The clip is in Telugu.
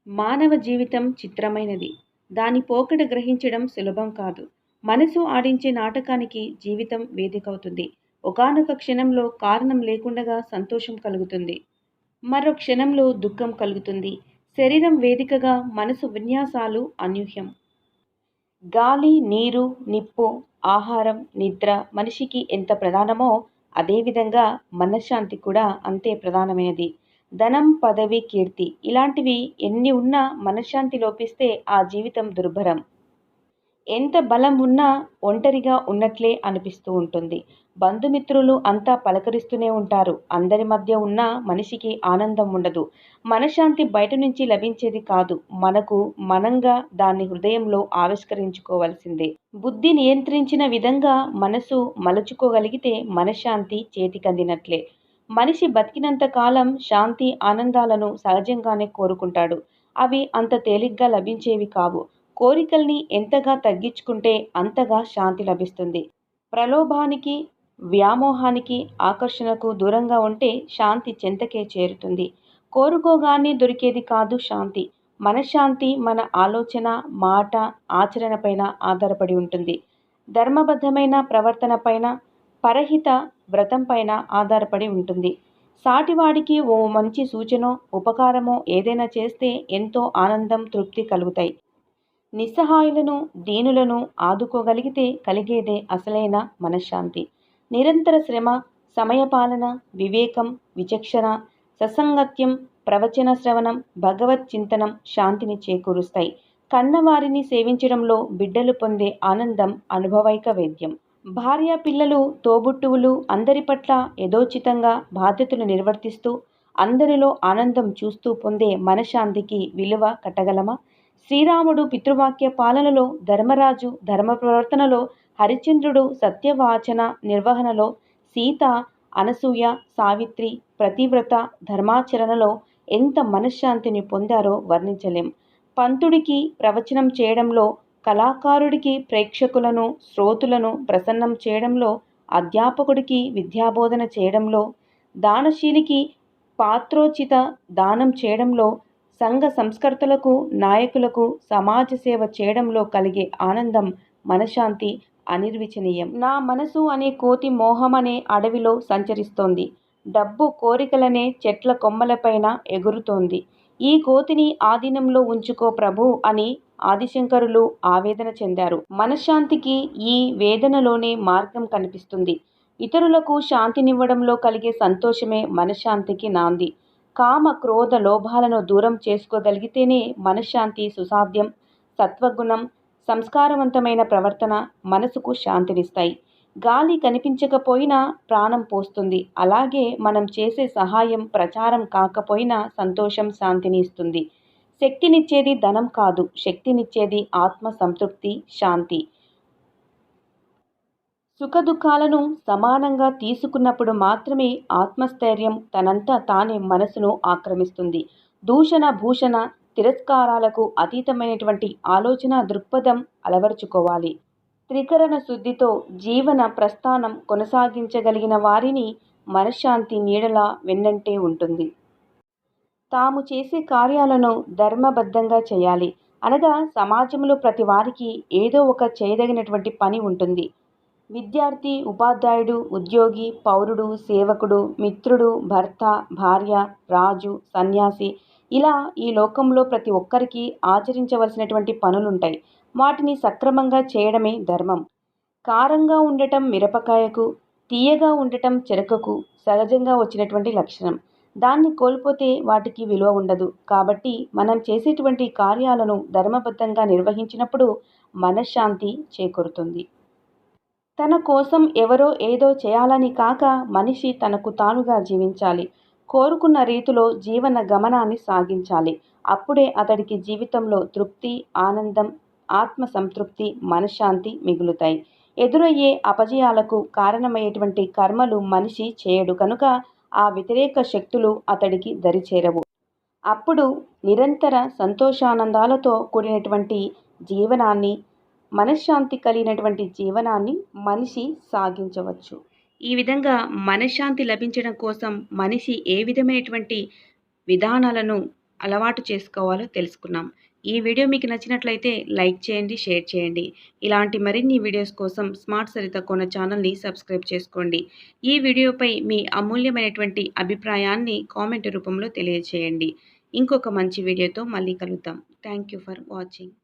మానవ జీవితం చిత్రమైనది. దాని పోకడ గ్రహించడం సులభం కాదు. మనసు ఆడించే నాటకానికి జీవితం వేదికవుతుంది. ఒకానొక క్షణంలో కారణం లేకుండగా సంతోషం కలుగుతుంది. మరో క్షణంలో దుఃఖం కలుగుతుంది. శరీరం వేదికగా మనసు విన్యాసాలు అనూహ్యం. గాలి, నీరు, నిప్పు, ఆహారం, నిద్ర మనిషికి ఎంత ప్రధానమో అదేవిధంగా మనశ్శాంతి కూడా అంతే ప్రధానమైనది. ధనం, పదవి, కీర్తి ఇలాంటివి ఎన్ని ఉన్నా మనశ్శాంతి లోపిస్తే ఆ జీవితం దుర్భరం. ఎంత బలం ఉన్నా ఒంటరిగా ఉన్నట్లే అనిపిస్తూ ఉంటుంది. బంధుమిత్రులు అంతా పలకరిస్తూనే ఉంటారు. అందరి మధ్య ఉన్నా మనిషికి ఆనందం ఉండదు. మనశ్శాంతి బయట నుంచి లభించేది కాదు. మనకు మనంగా దాన్ని హృదయంలో ఆవిష్కరించుకోవలసిందే. బుద్ధి నియంత్రించిన విధంగా మనసు మలచుకోగలిగితే మనశ్శాంతి చేతికందినట్లే. మనిషి బతికినంత కాలం శాంతి, ఆనందాలను సహజంగానే కోరుకుంటాడు. అవి అంత తేలిగ్గా లభించేవి కావు. కోరికల్ని ఎంతగా తగ్గించుకుంటే అంతగా శాంతి లభిస్తుంది. ప్రలోభానికి, వ్యామోహానికి, ఆకర్షణకు దూరంగా ఉంటే శాంతి చెంతకే చేరుతుంది. కోరుకోగానే దొరికేది కాదు శాంతి. మనశ్శాంతి మన ఆలోచన, మాట, ఆచరణపైన ఆధారపడి ఉంటుంది. ధర్మబద్ధమైన ప్రవర్తనపైన, పరహిత వ్రతంపైన ఆధారపడి ఉంటుంది. సాటివాడికి ఓ మంచి సూచనో, ఉపకారమో ఏదైనా చేస్తే ఎంతో ఆనందం, తృప్తి కలుగుతాయి. నిస్సహాయులను, దీనులను ఆదుకోగలిగితే కలిగేదే అసలైన మనశ్శాంతి. నిరంతర శ్రమ, సమయపాలన, వివేకం, విచక్షణ, సత్సంగత్యం, ప్రవచన శ్రవణం, భగవత్ చింతనం శాంతిని చేకూరుస్తాయి. కన్నవారిని సేవించడంలో బిడ్డలు పొందే ఆనందం అనుభవైక వేద్యం. భార్య, పిల్లలు, తోబుట్టువులు అందరి పట్ల యథోచితంగా బాధ్యతలు నిర్వర్తిస్తూ అందరిలో ఆనందం చూస్తూ పొందే మనశ్శాంతికి విలువ కట్టగలమా? శ్రీరాముడు పితృవాక్య పాలనలో, ధర్మరాజు ధర్మ ప్రవర్తనలో, హరిశ్చంద్రుడు సత్యవాచన నిర్వహణలో, సీత, అనసూయ, సావిత్రి ప్రతివ్రత ధర్మాచరణలో ఎంత మనశ్శాంతిని పొందారో వర్ణించలేం. పంతుడికి ప్రవచనం చేయడంలో, కళాకారుడికి ప్రేక్షకులను, శ్రోతలను ప్రసన్నం చేయడంలో, అధ్యాపకుడికి విద్యాబోధన చేయడంలో, దానశీలికి పాత్రోచిత దానం చేయడంలో, సంఘ సంస్కర్తలకు, నాయకులకు సమాజ సేవ చేయడంలో కలిగే ఆనందం, మనశ్శాంతి అనిర్వచనీయం. నా మనసు అనే కోతి మోహమనే అడవిలో సంచరిస్తోంది. డబ్బు కోరికలనే చెట్ల కొమ్మలపైన ఎగురుతోంది. ఈ కోతిని ఆధీనంలో ఉంచుకో ప్రభూ అని ఆదిశంకరులు ఆవేదన చెందారు. మనశ్శాంతికి ఈ వేదనలోనే మార్గం కనిపిస్తుంది. ఇతరులకు శాంతినివ్వడంలో కలిగే సంతోషమే మనశ్శాంతికి నాంది. కామ, క్రోధ, లోభాలను దూరం చేసుకోగలిగితేనే మనశ్శాంతి సుసాధ్యం. సత్వగుణం, సంస్కారవంతమైన ప్రవర్తన మనసుకు శాంతినిస్తాయి. గాలి కనిపించకపోయినా ప్రాణం పోస్తుంది. అలాగే మనం చేసే సహాయం ప్రచారం కాకపోయినా సంతోషం, శాంతిని ఇస్తుంది. శక్తినిచ్చేది ధనం కాదు, శక్తినిచ్చేది ఆత్మ సంతృప్తి, శాంతి. సుఖదుఖాలను సమానంగా తీసుకున్నప్పుడు మాత్రమే ఆత్మస్థైర్యం తనంతా తానే మనసును ఆక్రమిస్తుంది. దూషణ, భూషణ, తిరస్కారాలకు అతీతమైనటువంటి ఆలోచన దృక్పథం అలవరుచుకోవాలి. త్రికరణ శుద్ధితో జీవన ప్రస్థానం కొనసాగించగలిగిన వారిని మనశ్శాంతి నీడలా వెన్నంటే ఉంటుంది. తాము చేసే కార్యాలను ధర్మబద్ధంగా చేయాలి. అనగా సమాజంలో ప్రతి వారికి ఏదో ఒక చేయదగినటువంటి పని ఉంటుంది. విద్యార్థి, ఉపాధ్యాయుడు, ఉద్యోగి, పౌరుడు, సేవకుడు, మిత్రుడు, భర్త, భార్య, రాజు, సన్యాసి ఇలా ఈ లోకంలో ప్రతి ఒక్కరికి ఆచరించవలసినటువంటి పనులుంటాయి. వాటిని సక్రమంగా చేయడమే ధర్మం. కారంగా ఉండటం మిరపకాయకు, తీయగా ఉండటం చెరకుకు సహజంగా వచ్చినటువంటి లక్షణం. దాన్ని కోల్పోతే వాటికి విలువ ఉండదు. కాబట్టి మనం చేసేటువంటి కార్యాలను ధర్మబద్ధంగా నిర్వహించినప్పుడు మనశ్శాంతి చేకూరుతుంది. తన కోసం ఎవరో ఏదో చేయాలని కాక మనిషి తనకు తానుగా జీవించాలి. కోరుకున్న రీతిలో జీవన గమనాన్ని సాగించాలి. అప్పుడే అతడికి జీవితంలో తృప్తి, ఆనందం, ఆత్మ సంతృప్తి, మనశ్శాంతి మిగులుతాయి. ఎదురయ్యే అపజయాలకు కారణమయ్యేటువంటి కర్మలు మనిషి చేయడు కనుక ఆ వ్యతిరేక శక్తులు అతడికి దరిచేరవు. అప్పుడు నిరంతర సంతోషానందాలతో కూడినటువంటి జీవనాన్ని, మనశ్శాంతి కలిగినటువంటి జీవనాన్ని మనిషి సాగించవచ్చు. ఈ విధంగా మనశ్శాంతి లభించడం కోసం మనిషి ఏ విధమైనటువంటి విధానాలను అలవాటు చేసుకోవాలో తెలుసుకున్నాం. ఈ వీడియో మీకు నచ్చినట్లయితే లైక్ చేయండి, షేర్ చేయండి. ఇలాంటి మరిన్ని వీడియోస్ కోసం స్మార్ట్ సరిత కోన ఛానల్‌ని సబ్స్క్రైబ్ చేసుకోండి. ఈ వీడియోపై మీ అమూల్యమైనటువంటి అభిప్రాయాన్ని కామెంట్ రూపంలో తెలియజేయండి. ఇంకొక మంచి వీడియోతో మళ్ళీ కలుద్దాం. Thank you for watching.